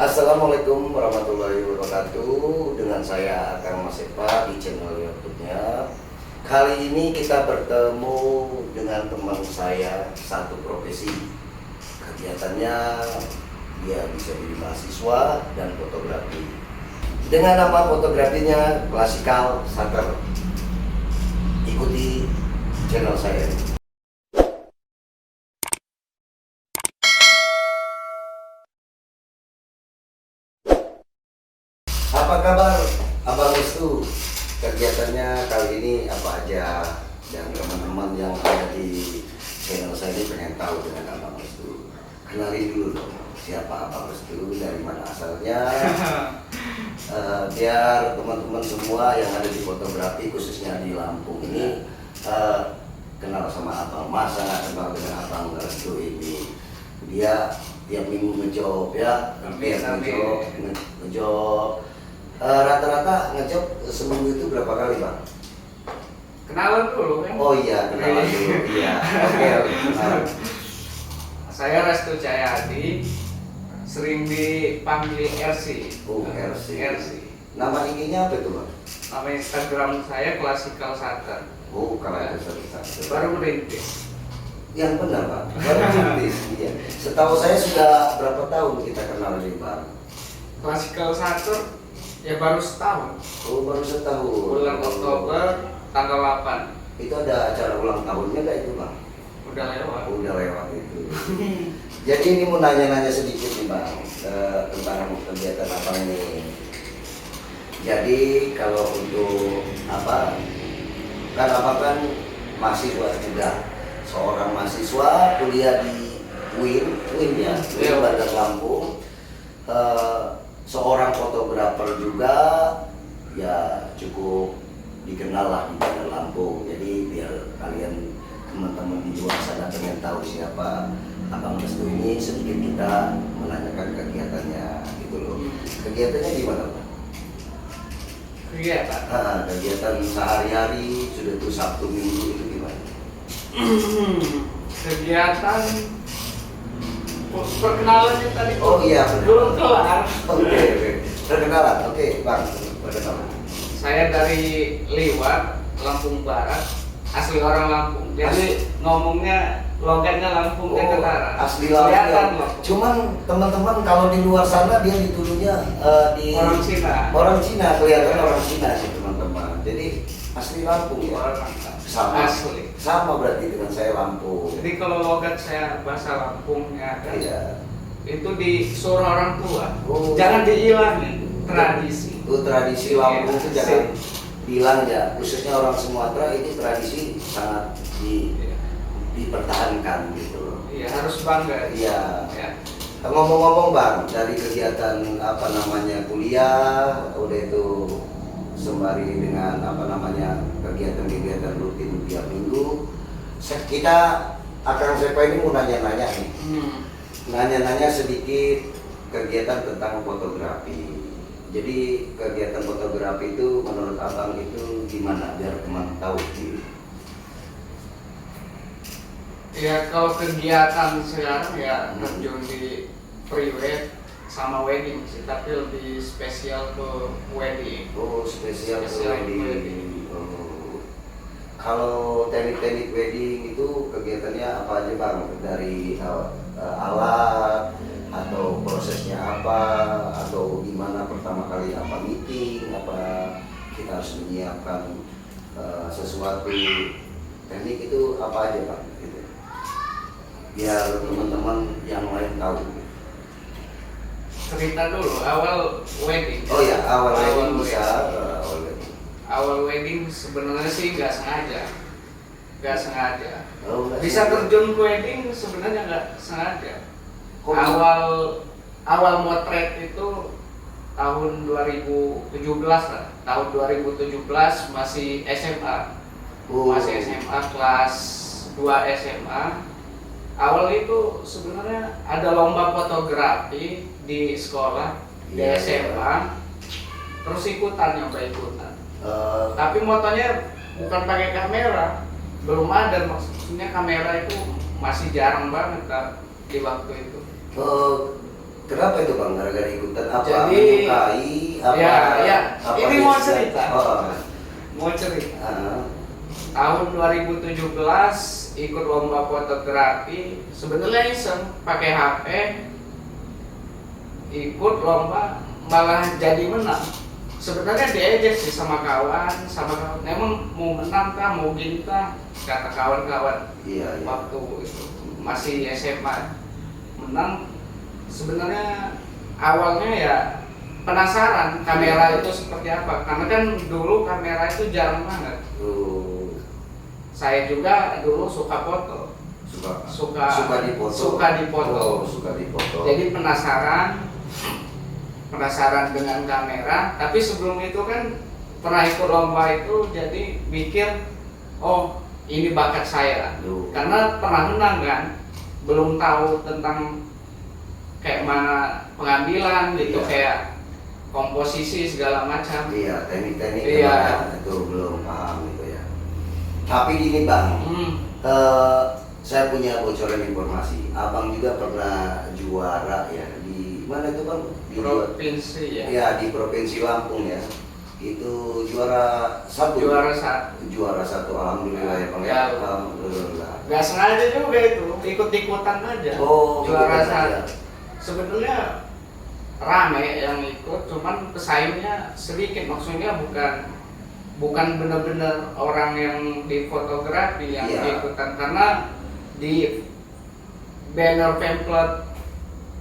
Assalamualaikum warahmatullahi wabarakatuh. Dengan saya Akang Mas Epa di channel YouTube-nya. Kali ini kita bertemu dengan teman saya satu profesi. Kegiatannya dia bisa jadi mahasiswa dan fotografi. Dengan nama fotografinya Classical Shutter. Ikuti channel saya. Apa kabar Abang Restu? Kegiatannya kali ini apa aja? Dan teman-teman yang ada di channel saya ini pengen tahu dengan Abang Restu. Kenalin dulu dong, siapa Abang Restu, dari mana asalnya? Biar teman-teman semua yang ada di fotografi khususnya di Lampung ini kenal sama Abang. Masa nggak kenal dengan Abang Restu ini? Dia tiap minggu ngejob ya, hampir ngejob. Rata-rata ngejob seminggu itu berapa kali, Bang? Kenalan dulu kan? Oh iya, kenalan dulu. Iya. Oke. Saya Restu Cahyadi, sering dipanggil RC. Oh, RC. RC. Nama IG-nya apa itu, Bang? Nama Instagram saya Classical Shutter. Oh, kalau ada satu. Baru merintis. Yang benar, Bang. Baru merintis. Iya. Setahu saya sudah berapa tahun kita kenal ini, Bang? Classical Shutter ya baru setahun. Oh, baru setahun. Bulan Oktober tanggal 8. Itu ada acara ulang tahunnya nggak itu, Bang? Udah lewat. Udah lewat itu. Jadi ini mau nanya-nanya sedikit nih, Bang, tentang kegiatan Abang ini. Jadi kalau untuk apa, kan Abang kan mahasiswa juga, seorang mahasiswa kuliah di UIN ya, UIN Bandar Lampung. Seorang fotografer juga, ya cukup dikenal lah di Bandar Lampung. Jadi biar kalian teman-teman di luar sana pengen tahu siapa Abang Restu ini, sedikit kita menanyakan kegiatannya gitu loh. Kegiatannya gimana, Pak? Kegiatan. Kegiatan sehari-hari sudah tuh Sabtu Minggu itu gimana? Kegiatan perkenalannya tadi. Oh iya, belum kelar. Oke. Perkenalan, oke, Bang, perkenalan. Saya dari Liwat, Lampung Barat, asli orang Lampung. Jadi ngomongnya logatnya Lampung dan Ketara. Asli Kelihatan Lampung. loh. Cuman teman-teman kalau di luar sana dia dituduhnya di Orang Cina. Orang Cina, kelihatan orang Cina sih teman-teman. Jadi asli Lampung ya. Orang Sama. asli. Sama berarti dengan saya Lampung. Jadi kalau logat saya bahasa Lampungnya kan, Iya. itu disuruh orang tua. Oh. Jangan dihilangin tradisi. Itu tradisi Lampung itu Iya, jangan sip. bilang ya. Khususnya orang Sumatera ini tradisi sangat dipertahankan gitu loh. Iya, harus bangga. Iya. Ya. Ngomong-ngomong, Bang, dari kegiatan apa namanya kuliah, udah itu sembari dengan apa namanya kegiatan-kegiatan rutin tiap minggu, kita akan saya ini mau nanya-nanya nih, nanya-nanya sedikit kegiatan tentang fotografi. Jadi kegiatan fotografi itu menurut Abang itu gimana biar teman tahu gitu. Ya kalau kegiatan sekarang ya terjun di pre-wed sama wedding sih, tapi lebih spesial ke wedding. Oh, spesial Wedding. wedding. Oh. Kalau teknik-teknik wedding itu kegiatannya apa aja, Bang? Dari alat atau prosesnya apa, atau gimana pertama kali apa meeting, apa kita harus menyiapkan sesuatu, teknik itu apa aja, Bang? Gitu. Biar teman-teman yang lain tahu. Cerita dulu awal wedding. Oh ya, awal wedding wedding. bisa. Awal wedding. Awal wedding sebenarnya sih nggak sengaja. Oh, nggak Bisa sengaja. terjun ke wedding sebenarnya nggak sengaja. Kok Awal motret itu tahun 2017 lah. Tahun 2017 masih SMA. Oh. Masih SMA kelas 2 SMA. Awal itu sebenarnya ada lomba fotografi di sekolah, di Iya. SMA. Terus nyoba ikutan. Eh, Tapi motonya bukan pakai kamera, belum ada, maksudnya kamera itu masih jarang banget Kak, di waktu itu. Kenapa itu Bang? Gara-gara ikutan apa? Jadi, Menyukai apa? ya, apa ini dia mau suka? cerita. Oh. Mau cerita. Ah. Tahun 2017 ikut lomba fotografi, sebenarnya iseng pakai HP, ikut lomba malah jadi menang. Sebenarnya diajak sih sama kawan, emang mau menang kah, mau gini kah, kata kawan-kawan. Iya, iya. Waktu itu masih SMA menang. Sebenarnya awalnya ya penasaran kamera itu seperti apa, karena kan dulu kamera itu jarang banget. Saya juga dulu suka foto, suka dipoto. Suka dipoto. Jadi penasaran dengan kamera. Tapi sebelum itu kan pernah ikut lomba itu, jadi mikir, oh ini bakat saya. Karena pernah menang kan, belum tahu tentang kayak mana pengambilan gitu, Iya. kayak komposisi segala macam. Iya, teknik-teknik Iya. itu belum paham gitu ya. Tapi gini Bang, saya punya bocoran informasi. Abang juga pernah juara ya di mana itu Bang? Provinsi ya. Ya di Provinsi Lampung ya. Itu juara satu. Juara satu, alhamdulillah ya Bang. Ya. Alhamdulillah. Gak sengaja juga itu, ikut-ikutan aja. Oh, Juara ikutan satu. aja. Sebenarnya rame yang ikut, cuman pesaingnya sedikit. Maksudnya bukan benar-benar orang yang di fotografi yang Iya. ikutan, karena di banner pamphlet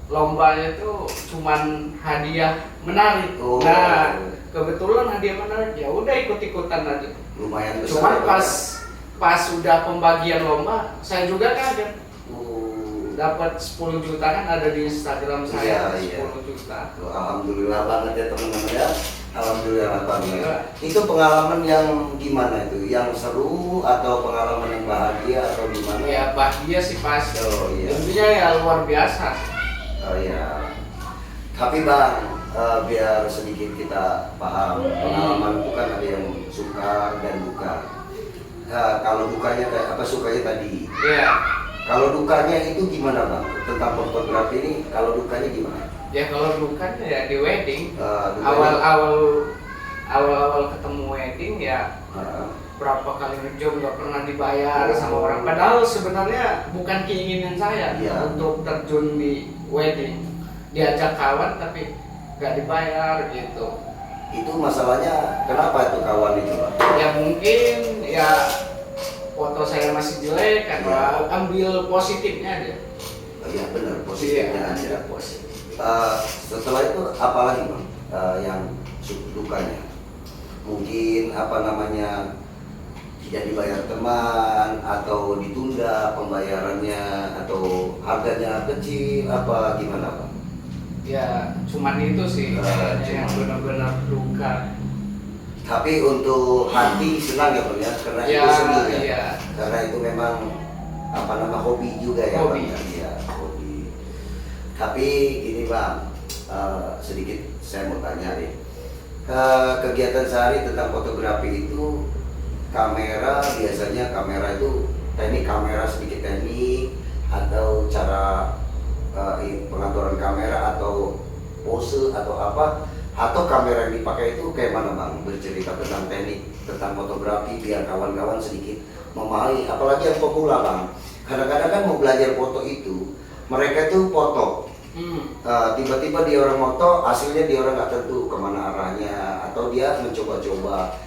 lomba itu cuman hadiah menarik. Oh. Nah, kebetulan hadiah menarik, ya udah ikut-ikutan aja. Lumayan besar. Cuman ya, Bang, pas sudah pembagian lomba, saya juga kaget. Oh. Dapat 10 juta, kan ada di Instagram saya. Iya, iya. 10 juta. Alhamdulillah banget ya teman-teman ya. Alhamdulillah banget. Iya. Itu pengalaman yang gimana itu? Yang seru atau pengalaman yang bahagia atau gimana? Ya bahagia sih pasti. Oh, iya. Intinya ya luar biasa. Oh iya. Tapi Bang, biar sedikit kita paham, pengalaman itu kan ada yang suka dan duka. Kalau dukanya sukanya tadi. Iya. Kalau dukanya itu gimana Bang? Tentang fotografi ini, kalau dukanya gimana? Ya kalau dukanya ya di wedding. Dukanya- Awal ketemu wedding ya berapa kali ngejob nggak pernah dibayar sama orang. Padahal sebenarnya bukan keinginan saya Iya. untuk terjun di wedding. Diajak kawan tapi nggak dibayar gitu. Itu masalahnya kenapa itu kawan itu Bang? Ya mungkin ya foto saya masih jelek, karena ambil positifnya aja. Oh, iya benar, positifnya aja. Iya, positif. Setelah itu apalagi Bang yang dukanya? Mungkin tidak dibayar teman, atau ditunda pembayarannya, atau harganya kecil, apa gimana Bang? Ya cuman itu sih kayaknya yang benar-benar duka. Tapi untuk hati senang ya Bang ya, karena Ya, itu seni ya. iya. Karena itu memang hobi juga ya Hobi. Bang. Iya, hobi. Tapi ini Bang, sedikit saya mau tanya deh. Kegiatan sehari tentang fotografi itu, biasanya kamera itu teknik kamera, sedikit teknik atau cara pengaturan kamera atau pose atau apa, atau kamera yang dipakai itu kayak mana Bang? Bercerita tentang teknik, tentang fotografi biar kawan-kawan sedikit memahami, apalagi yang pemula Bang. Kadang-kadang kan mau belajar foto itu, mereka itu foto tiba-tiba dia orang moto, hasilnya dia orang nggak tentu kemana arahnya, atau dia mencoba-coba.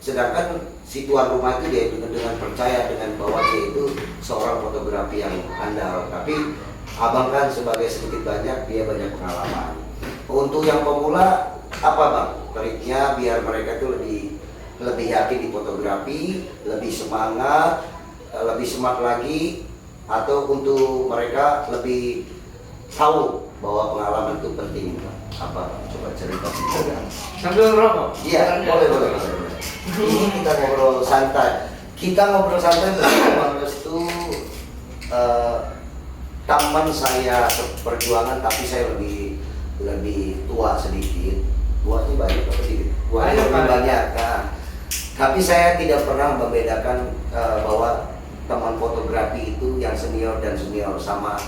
Sedangkan si tuan rumah itu dia dengan percaya dengan bahwa dia itu seorang fotografi yang andal. Tapi abang kan sebagai sedikit banyak dia banyak pengalaman. Untuk yang pemula apa Bang triknya biar mereka itu lebih yakin di fotografi, lebih semangat lagi, atau untuk mereka lebih tahu bahwa pengalaman itu penting Bang? Apa Bang? Coba cerita sedikit. Sambil ngerokok? Iya, boleh. Ini kita ngobrol santai. Bersama Bang Restu, teman saya perjuangan, tapi saya lebih tua sedikit. Tuanya banyak apa sedikit? Tuanya lebih banyak. Nah, tapi saya tidak pernah membedakan bahwa teman fotografi itu yang senior dan junior sama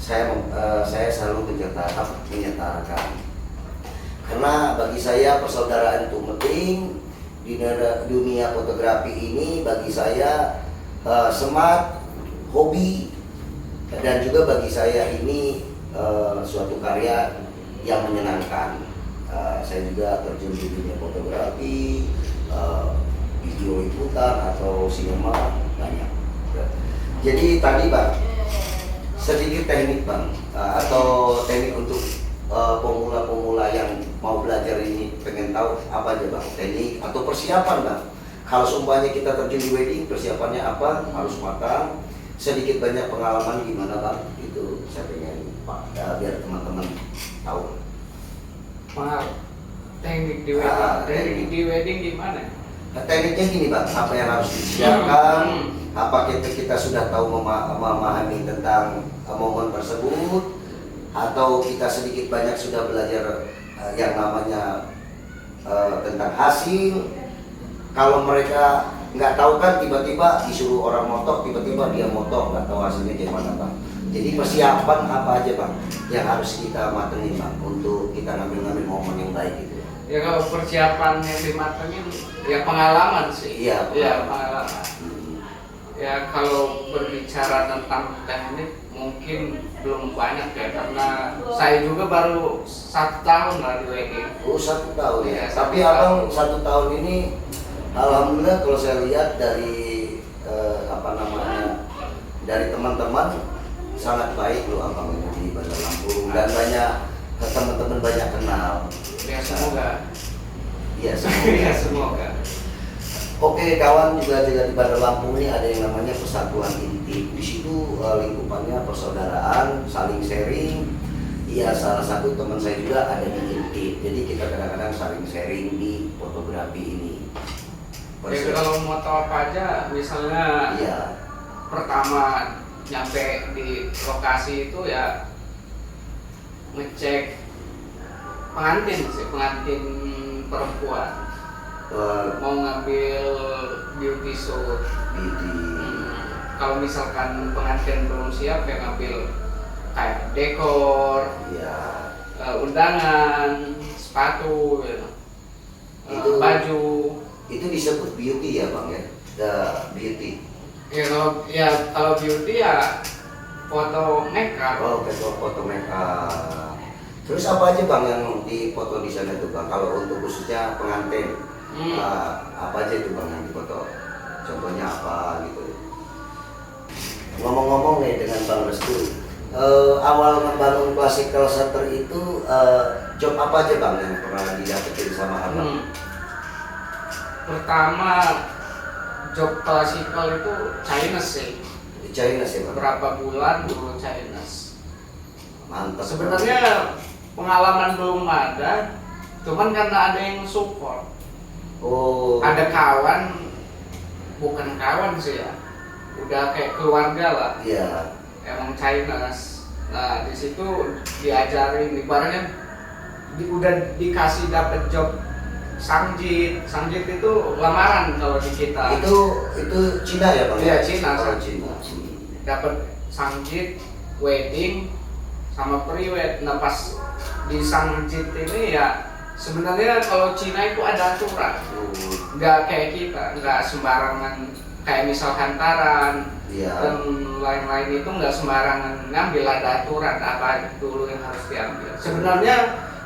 saya selalu menyetarakan. Karena bagi saya persaudaraan itu penting di dunia fotografi ini. Bagi saya smart, hobi, dan juga bagi saya ini suatu karya yang menyenangkan. Saya juga terjun di dunia fotografi, video liputan atau sinema banyak. Jadi tadi Bang, sedikit teknik Bang, atau teknik untuk pemula-pemula yang mau belajar ini, pengen tahu apa aja Bang, teknik atau persiapan Bang. Kalau sumpahnya kita terjun di wedding, persiapannya apa? Harus matang. Sedikit banyak pengalaman gimana Bang? Itu saya pengen biar teman-teman tahu. Teknik di wedding, teknik di wedding gimana? Tekniknya gini Bang, apa yang harus disiapkan? Apa kita sudah tahu memahami tentang momen tersebut? Atau kita sedikit banyak sudah belajar yang namanya tentang hasil? Kalau mereka nggak tahu kan, tiba-tiba disuruh orang motok, tiba-tiba dia motok, nggak tahu hasilnya gimana Bang. Jadi persiapan apa aja Bang yang harus kita matengin Bang untuk kita ngambil momen yang baik itu? Ya kalau persiapan yang dimatengin ya pengalaman sih. Iya, pengalaman. Ya kalau berbicara tentang teknik mungkin belum banyak ya, karena saya juga baru 1 tahun lah di wedding. Oh 1 tahun ya. Ya, Tapi 1 Abang tahun. 1 tahun ini alhamdulillah kalau saya lihat dari dari teman-teman sangat baik loh Abang ini di Bandar Lampung, dan banyak teman-teman banyak kenal. Ya semoga. Iya semoga. Ya semoga. Oke kawan, juga di Bandar Lampung ini ada yang namanya persatuan inti. Di situ lingkupannya persaudaraan, saling sharing. Iya, salah satu teman saya juga ada di inti. Jadi kita kadang-kadang saling sharing di fotografi ini. Ya, kalau mau tahu apa aja, misalnya Iya. pertama nyampe di lokasi itu ya ngecek pengantin sih, pengantin perempuan. Mau ngambil beauty shoot. Kalau misalkan pengantin belum siap ya ngambil kayak dekor, Iya. Undangan, sepatu, gitu. Itu Baju. Itu disebut beauty ya Bang ya? Beauty. Ya kalau beauty ya foto makeup. Oh, foto makeup. Terus apa aja Bang yang dipoto di sana tuh Bang? Kalau untuk khususnya pengantin. Apa aja itu Bang yang difoto? Contohnya apa gitu? Ngomong-ngomong nih dengan Bang Restu, awal membangun Classical Center itu job apa aja Bang yang pernah didapetin sama Abang? Pertama job klasikal itu Chinese sih. Chinese ya Bang? Berapa bulan dulu Chinese. Mantap. Sebenarnya pengalaman belum ada, cuman karena ada yang support. Oh. Ada kawan, bukan kawan sih ya, udah kayak keluarga lah. Iya. Emang Chinese. Nah di situ diajarin, ibaratnya udah dikasih dapet job sangjit. Sangjit itu lamaran kalau di kita. Itu Cina ya Bang? Iya, Cina. Oh, Cina. Dapat sangjit, wedding, sama pre-wed. Nah pas di sangjit ini ya sebenarnya kalau Cina itu ada aturan, nggak kayak kita, nggak sembarangan kayak misal hantaran dan lain-lain itu nggak sembarangan ngambil, ada aturan apa dulu yang harus diambil. Sebenarnya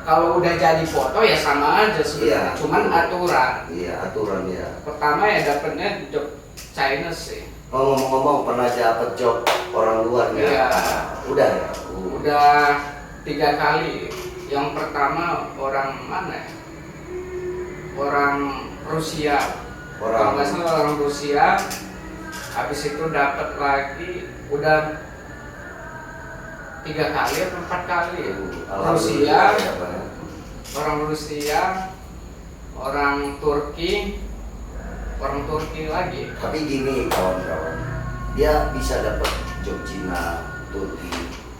kalau udah jadi foto ya sama aja sebenarnya, cuman aturan. Iya aturan ya. Pertama ya dapetnya job Chinese sih. Oh ngomong-ngomong pernah dapet job orang luar ya? Iya. Udah ya? Udah 3 kali. Yang pertama orang mana ya? Orang Rusia. Kalau nggak salah orang Rusia. Habis itu dapat lagi udah 3 kali atau 4 kali. Rusia, orang Rusia, orang Turki lagi. Tapi gini kawan-kawan, dia bisa dapat job Cina, Turki,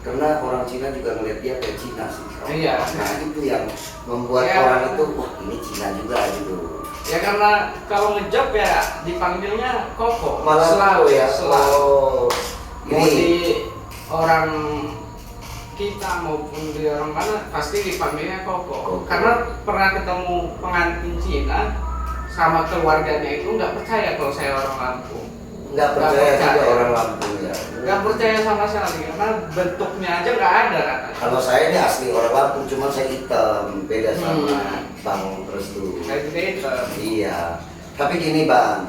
karena orang Cina juga ngeliat dia kayak Cina sih. Iya. Nah itu yang membuat orang itu, wah ini Cina juga gitu. Ya karena kalau ngejob ya dipanggilnya Koko. Malah selalu ya. selalu. Oh, Mau ini di orang kita maupun di orang mana pasti dipanggilnya Koko. Koko. Karena pernah ketemu pengantin Cina sama keluarganya itu nggak percaya kalau saya orang Lampung. Nggak percaya juga orang Lampung ya. Nggak percaya sama sekali karena bentuknya aja nggak ada katanya. Kalau saya ini asli orang Lampung, cuma saya hitam, beda sama Bang Restu. Saya juga itu. Iya. Tapi gini Bang,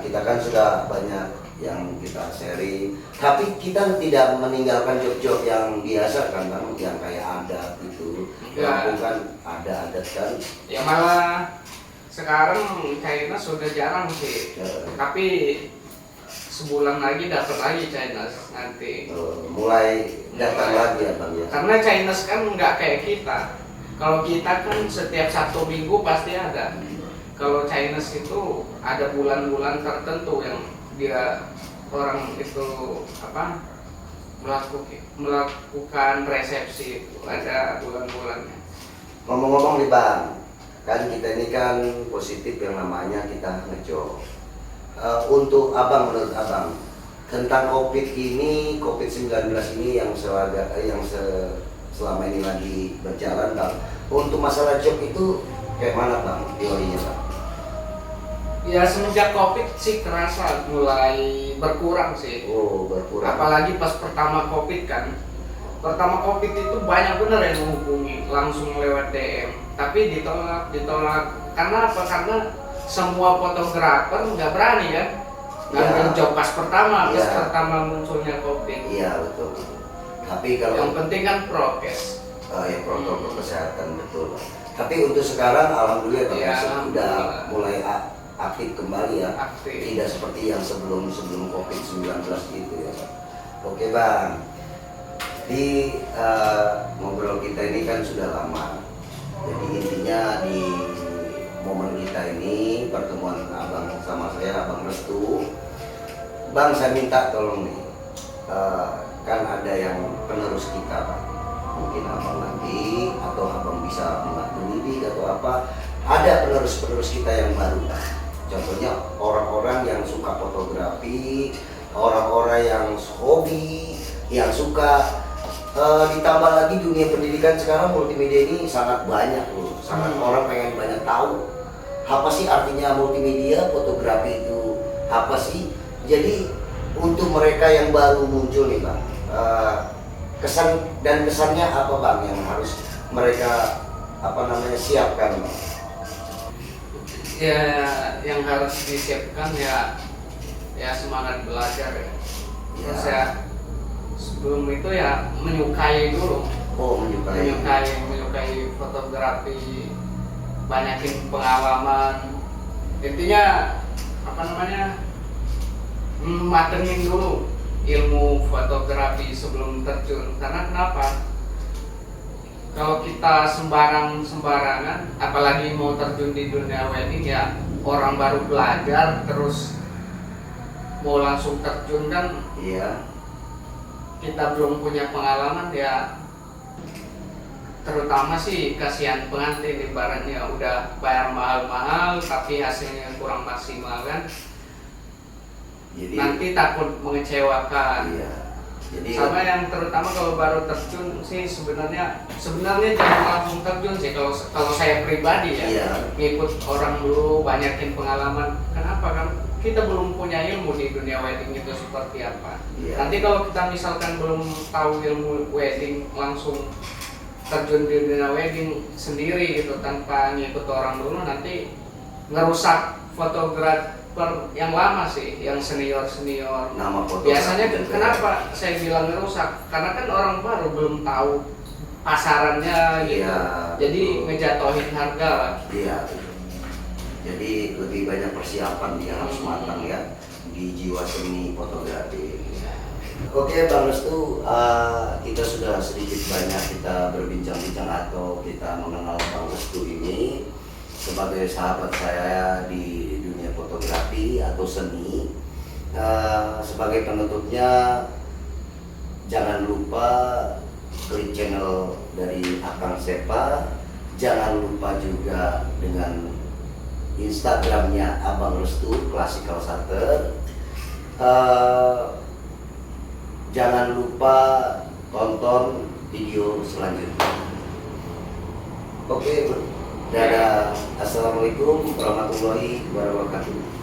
kita kan sudah banyak yang kita sharing, tapi kita tidak meninggalkan job-job yang biasa kan Bang, yang kayak adat itu. Ya. Lampung kan ada adat kan. Ya malah sekarang China sudah jarang sih. Ya. Tapi sebulan lagi dapat lagi China nanti. Mulai datang lagi ya Bang ya. Karena China kan nggak kayak kita. Kalau kita kan setiap Sabtu Minggu pasti ada. Kalau China itu ada bulan-bulan tertentu yang dia orang itu apa melakukan resepsi itu ada bulan-bulannya. Ngomong-ngomong nih Bang, kan kita ini kan positif yang namanya kita ngejob. Untuk Abang, menurut Abang tentang COVID-19 ini yang selama ini lagi berjalan Bang, untuk masalah job itu kayak mana Bang teorinya Bang? Ya semenjak COVID sih kerasa mulai berkurang sih. Oh, berkurang. Apalagi pas pertama COVID kan. Pertama COVID itu banyak bener yang menghubungi langsung lewat DM. Tapi ditolak. Karena apa? Karena semua fotografer nggak berani kan ngambil Ya. job pas pertama Ya. munculnya COVID. Iya betul. Tapi kalau Yang penting kan prokes. ya protokol kesehatan betul. Tapi untuk sekarang alhamdulillah Bang, Ya, sudah mulai aktif kembali ya. Aktif. Tidak seperti yang sebelum COVID-19 gitu ya. Oke Bang, di ngobrol kita ini kan sudah lama. Jadi intinya di momen kita ini pertemuan Abang sama saya, Abang Restu. Bang, saya minta tolong nih, kan ada yang penerus kita Bang. Mungkin Abang nanti atau Abang bisa membantu didik atau apa. Ada penerus-penerus kita yang baru Bang. Contohnya orang-orang yang suka fotografi, orang-orang yang hobi, yang suka ditambah lagi dunia pendidikan sekarang multimedia ini sangat banyak loh, sangat orang pengen banyak tahu apa sih artinya multimedia, fotografi itu apa sih. Jadi untuk mereka yang baru muncul nih Bang, kesan dan kesannya apa Bang yang harus mereka siapkan Bang? Ya yang harus disiapkan ya semangat belajar ya. Terus ya sebelum itu ya menyukai dulu. Oh, menyukai fotografi, banyakin pengalaman. Intinya matengin dulu ilmu fotografi sebelum terjun. Karena kenapa? Kalau kita sembarangan, apalagi mau terjun di dunia wedding ya orang baru belajar terus mau langsung terjun kan? Iya. Kita belum punya pengalaman ya, terutama sih kasihan pengantin ibaratnya udah bayar mahal-mahal tapi hasilnya kurang maksimal kan. Jadi Nanti takut mengecewakan. iya. Jadi Sama yang terutama kalau baru terjun sih sebenarnya jangan langsung terjun sih kalau saya pribadi ya. Iya. Ngikut orang dulu, banyakin pengalaman. Kenapa kan kita belum punya ilmu di dunia wedding itu seperti apa. Iya. Nanti kalau kita misalkan belum tahu ilmu wedding langsung terjun di dunia wedding sendiri gitu tanpa ngikut orang dulu, nanti ngerusak fotografer yang lama sih, yang senior. nama foto Biasanya kenapa saya bilang ngerusak? Karena kan orang baru belum tahu pasarannya gitu. Iya, Jadi betul. ngejatohin harga lah. Iya. Jadi lebih banyak persiapan dia harus matang ya di jiwa seni fotografi. Oke Bang Restu, kita sudah sedikit banyak kita berbincang-bincang atau kita mengenal Bang Restu ini sebagai sahabat saya di dunia fotografi atau seni. Sebagai penutupnya, jangan lupa klik channel dari Akang Sepa, jangan lupa juga dengan Instagramnya Abang Restu Classical Shutter. Jangan lupa tonton video selanjutnya. Oke, dadah. Assalamualaikum warahmatullahi wabarakatuh.